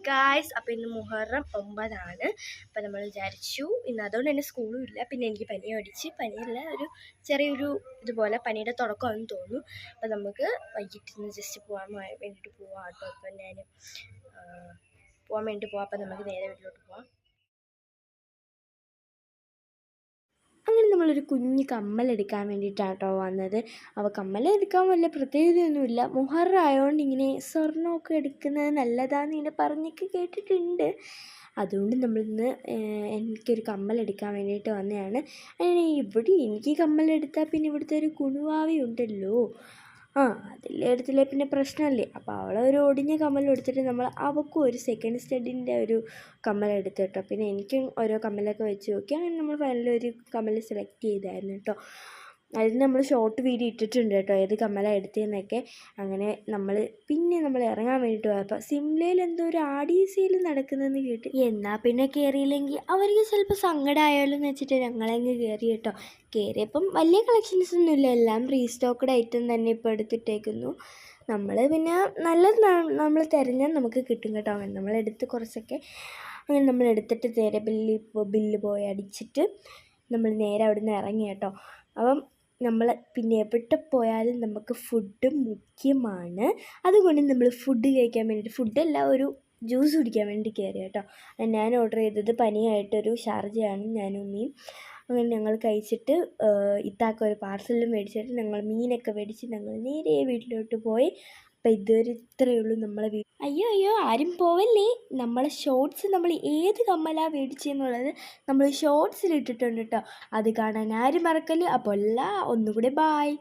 Guys, അപ്പോൾ ഇന്ന് മുഹറം 9 അപ്പോൾ നമ്മൾ വിചാരിച്ചു ഇന്ന് അതുകൊണ്ട് തന്നെ സ്കൂളും ഇല്ല. പിന്നെ എനിക്ക് പനി അടിച്ച് പനിയല്ല, ഒരു ചെറിയൊരു ഇതുപോലെ പനിയുടെ തുടക്കമാണെന്ന് തോന്നുന്നു. അപ്പോൾ നമുക്ക് വൈകിട്ട് ജസ്റ്റ് പോകാൻ വേണ്ടിയിട്ട് പോവാം കേട്ടോ. അപ്പോൾ ഞാൻ പോകാൻ വേണ്ടി പോവാം. അപ്പോൾ നമുക്ക് നേരെ വീട്ടിലോട്ട് പോവാം. അങ്ങനെ നമ്മളൊരു കുഞ്ഞ് കമ്മലെടുക്കാൻ വേണ്ടിയിട്ടാണ് കേട്ടോ വന്നത്. അപ്പോൾ കമ്മലെടുക്കാൻ വല്ല പ്രത്യേകതയൊന്നുമില്ല. മുഹറം ആയതുകൊണ്ട് ഇങ്ങനെ സ്വർണ്ണമൊക്കെ എടുക്കുന്നത് നല്ലതാണെന്ന് ഇങ്ങനെ പറഞ്ഞൊക്കെ കേട്ടിട്ടുണ്ട്. അതുകൊണ്ട് നമ്മളിന്ന് എനിക്കൊരു കമ്മലെടുക്കാൻ വേണ്ടിയിട്ട് വന്നതാണ്. ഇവിടെ എനിക്ക് കമ്മലെടുത്താൽ പിന്നെ ഇവിടുത്തെ ഒരു കുണുവാവി ഉണ്ടല്ലോ, അതിലെടുത്തില്ലേ പിന്നെ പ്രശ്നമല്ലേ. അപ്പോൾ അവളൊരു ഒടിഞ്ഞ കമ്മലെടുത്തിട്ട് നമ്മൾ അവൾക്കും ഒരു സെക്കൻഡ് സ്റ്റഡിൻ്റെ ഒരു കമ്മലെടുത്ത് കേട്ടോ. പിന്നെ എനിക്കും ഓരോ കമ്മലൊക്കെ വെച്ച് നോക്കി. അങ്ങനെ നമ്മൾ ഫൈനലി ഒരു കമ്മൽ സെലക്ട് ചെയ്തായിരുന്നു കേട്ടോ. അതിന് നമ്മൾ ഷോർട്ട് വീഡിയോ ഇട്ടിട്ടുണ്ട് കേട്ടോ, ഏത് കമ്മലാണ് എടുത്തതെന്നൊക്കെ. അങ്ങനെ നമ്മൾ ഇറങ്ങാൻ വേണ്ടിയിട്ട് പോയപ്പോൾ സിംലയിൽ എന്തോ ഒരു ആടി സെയിൽ നടക്കുന്നതെന്ന് കേട്ട്. എന്നാൽ പിന്നെ കയറിയില്ലെങ്കിൽ അവർക്ക് ചിലപ്പോൾ സങ്കടമായാലും എന്ന് വെച്ചിട്ട് ഞങ്ങളങ്ങ് കയറി കേട്ടോ. കയറിയപ്പം വലിയ കളക്ഷൻസ് ഒന്നുമില്ല, എല്ലാം റീസ്റ്റോക്ക്ഡ് ഐറ്റം തന്നെ ഇപ്പോൾ എടുത്തിട്ടേക്കുന്നു. നമ്മൾ പിന്നെ നല്ലത് നമ്മൾ തിരഞ്ഞാൽ നമുക്ക് കിട്ടും കേട്ടോ. അങ്ങനെ നമ്മളെടുത്ത് കുറച്ചൊക്കെ അങ്ങനെ നമ്മളെടുത്തിട്ട് നേരെ ബില്ല് പോയി അടിച്ചിട്ട് നമ്മൾ നേരെ അവിടെ നിന്ന് ഇറങ്ങി കേട്ടോ. അപ്പം നമ്മൾ പിന്നെ എവിടെ പോയാലും നമുക്ക് ഫുഡ് മുഖ്യമാണ്. അതുകൊണ്ട് നമ്മൾ ഫുഡ് കഴിക്കാൻ വേണ്ടിയിട്ട്, ഫുഡല്ല ഒരു ജ്യൂസ് കുടിക്കാൻ വേണ്ടി കയറി കേട്ടോ. ഞാൻ ഓർഡർ ചെയ്തത് പനിയായിട്ടൊരു ഷാർജയാണ് ഞാനും ഉമ്മയും. അങ്ങനെ ഞങ്ങൾ കഴിച്ചിട്ട് ഇത്താക്ക ഒരു പാർസലും മേടിച്ചിട്ട് ഞങ്ങൾ മീനൊക്കെ മേടിച്ച് ഞങ്ങൾ നേരെ വീട്ടിലോട്ട് പോയി. അപ്പം ഇതുവരെ ഇത്രയേ ഉള്ളൂ നമ്മളെ അയ്യോ ആരും പോവല്ലേ. നമ്മളെ ഷോർട്സ് നമ്മൾ ഏത് കമ്മലാണ് മേടിച്ചെന്നുള്ളത് നമ്മൾ ഷോർട്സിൽ ഇട്ടിട്ടുണ്ട് കേട്ടോ. അത് കാണാൻ ആരും മറക്കല്ലേ. അപ്പോൾ ഒന്നുകൂടെ ബായ്.